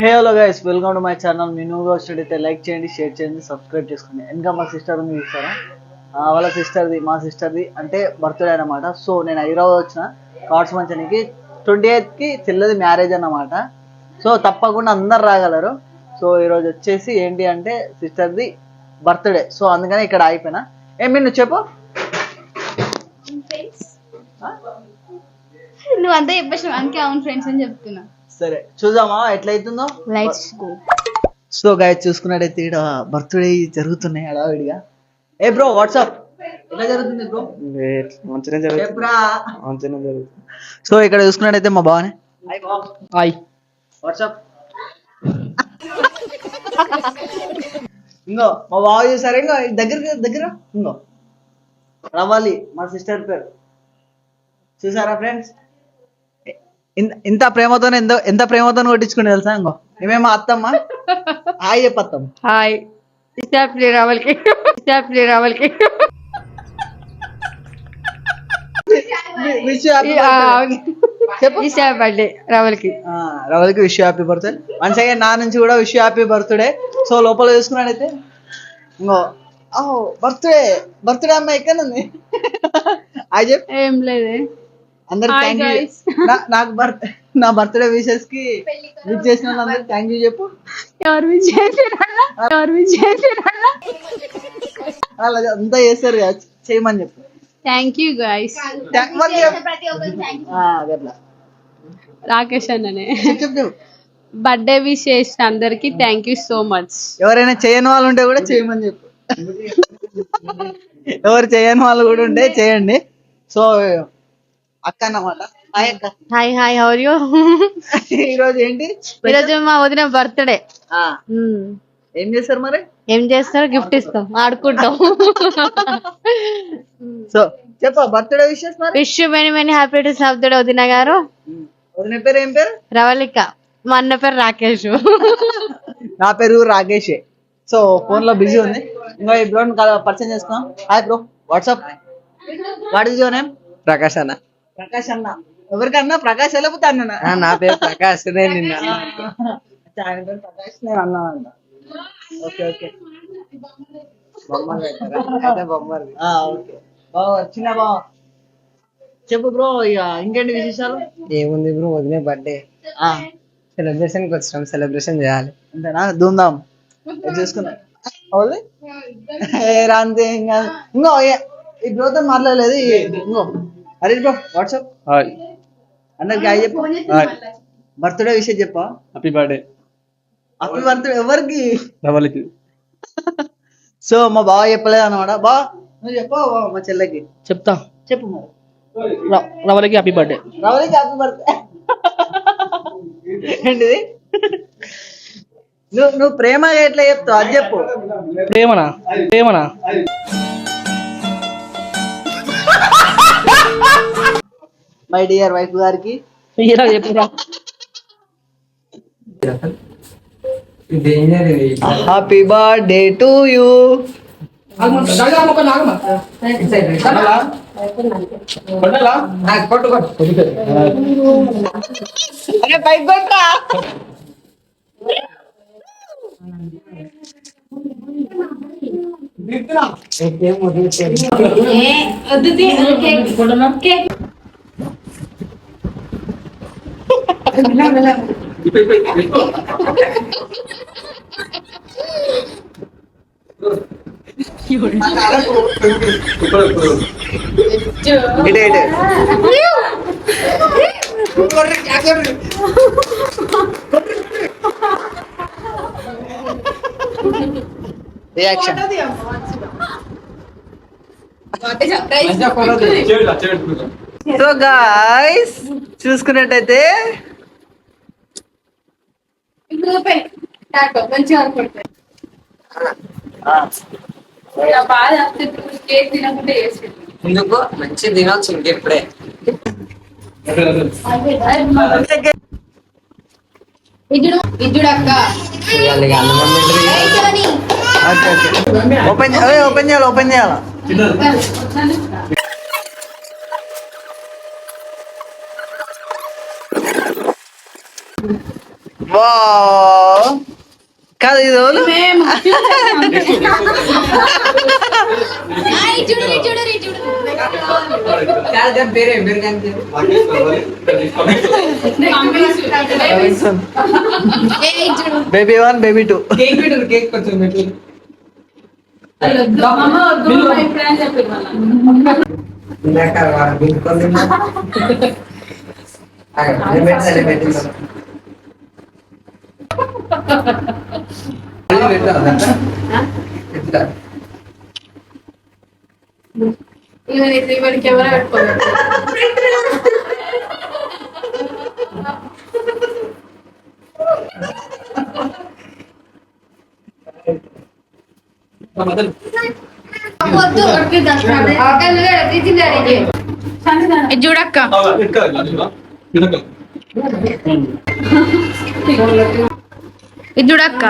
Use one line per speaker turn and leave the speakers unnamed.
Hello guys, welcome to my channel. మీ న్యూగా వచ్చినట్టయితే లైక్ చేయండి, షేర్ చేయండి, సబ్స్క్రైబ్ చేసుకోండి. ఇంకా మా సిస్టర్ ఉంది చూస్తారా, వాళ్ళ సిస్టర్ది మా సిస్టర్ది అంటే బర్త్డే అనమాట. సో నేను హైదరాబాద్ వచ్చిన కార్డ్స్ మంచానికి 28కి చెల్లెది మ్యారేజ్ అన్నమాట. సో తప్పకుండా అందరు రాగలరు. సో ఈరోజు వచ్చేసి ఏంటి అంటే సిస్టర్ది బర్త్డే. సో అందుకని ఇక్కడ అయిపోయినా. ఏమి నువ్వు చెప్పు.
నువ్వు అంతా చెప్పేసి అందుకే అవును ఫ్రెండ్స్ అని చెప్తున్నా.
సరే చూద్దామా ఎట్లయితుందో.
Lights go.
సో గైస్ చూసుకున్నట్టయితే ఇక్కడ బర్త్డే జరుగుతున్నాయి హడావిడిగా. ఏ బ్రో వాట్సాప్ ఎలా జరుగుతుంది బ్రో?
మంచిగా జరుగుతుంది.
సో ఇక్కడ చూసుకున్నట్టయితే మా బావనే హాయ్ వాట్సాప్. ఇంకో మా బావ చూసారు. ఇంకో దగ్గర ఇంకో రవాలి మా సిస్టర్ పేరు చూసారా ఫ్రెండ్స్. ఇంత ప్రేమతోనే ఎంత ప్రేమతో కొట్టించుకుని తెలుసా. ఇంకో ఏమేమో అత్తమ్మ హాయ్ చెప్పత్తమ్మ.
హాయ్ రావల్కి బర్త్డే రావల్కి
wish happy birthday. Once again నా నుంచి కూడా విష్ హ్యాపీ బర్త్డే. సో లోపల చూసుకున్నాడైతే ఇంకో బర్త్డే అమ్మాయి ఎక్కడ ఉంది. అది చెప్పి
ఏం లేదే
అందరు థ్యాంక్ యూ. నాకు నా బర్త్డే విషెస్ కి విష్ చేసిన వాళ్ళందరూ థ్యాంక్ యూ చెప్పు.
ఎవరు
అలా అంతా చేస్తారు కదా, చేయమని చెప్పు.
Thank you guys. రాకేష్ అన్ననే
చెప్పు.
బర్త్డే విష్ చేసిన అందరికి థ్యాంక్ యూ సో మచ్.
ఎవరైనా చేయని వాళ్ళు ఉంటే కూడా చేయమని చెప్పు. ఎవరు చేయని వాళ్ళు కూడా ఉంటే చేయండి. సో అక్క అన్నమాట.
Hi how are you?
ఈరోజు ఏంటి?
ఈరోజు మా వదిన బర్త్డే.
ఏం చేస్తారు మరి?
ఏం చేస్తారు? గిఫ్ట్ ఇస్తాం, ఆడుకుంటాం.
సో చెప్ప బర్త్డే విషెస్ మరి.
Wish you many many happy returns of the day వదిన గారు.
వదిన పేరు ఏం పేరు?
రవళిక. మా అన్న పేరు రాకేష్.
నా పేరు రాకేష్. సో ఫోన్ లో బిజీ ఉంది. ఇంకా ఈ బ్రో పరిచయం చేసుకున్నాం. Hi bro WhatsApp. What is your name?
Prakash అన్న.
ప్రకాష్ అన్న. ఎవరికన్నా ప్రకాష్ వెళ్ళిపోతే అన్న.
నా పేరు ప్రకాష్. నిన్న
ఆయన పేరు ప్రకాష్, నేను అన్నా అంట. ఓకే ఓకే ఓకే బావ చిన్న బావ చెప్పు బ్రో. ఇక ఇంకేంటి విశేషాలు?
ఏముంది బ్రో, వదిలే బర్త్డే సెలబ్రేషన్ కి వచ్చినాం, సెలబ్రేషన్ చేయాలి
అంతేనా? ధూమ్ధాం చూసుకున్నా రాంతే. ఇంకో ఈ బ్రోతో మాట్లాడలేదు. ఇంకో హరీష్ బ్రో వాట్సాప్. అందరికి హాయ్ చెప్పు. బర్త్డే విషయం చెప్పా.
Happy birthday.
హ్యాపీ బర్త్డే ఎవరికి?
రవళికి.
సో మా బావ చెప్పలేదు అనమాట. బా నువ్వు చెప్పా మా చెల్లెకి.
చెప్తా.
చెప్పు మరి.
రవళికి హ్యాపీ బర్త్డే.
రవళికి హ్యాపీ బర్త్డే. ఏంటిది? నువ్వు ప్రేమగా ఎట్లా చెప్తావు అది చెప్పు.
ప్రేమనా
మై డియర్ వైఫ్ గారికి
చెప్పురా.
Happy birthday to you. అరే పైకి కొట్టా. రియాక్షన్. సో గైస్ చూసుకున్నట్టయితే
ఎందుకు మంచి తినొచ్చు ఇంకెప్పుడే.
ఓపెన్ చేయాలా. Wow. కాదు ఇది ఎవరు? Baby 1 baby 2.
కేక్ కొంచెం పెట్టు. ఇందాక వాడు బిల్కొని తిన్నా.
కెమెరా పెట్టుకోవాలి. ఇది చూడక్క, ఇది చూడక్క.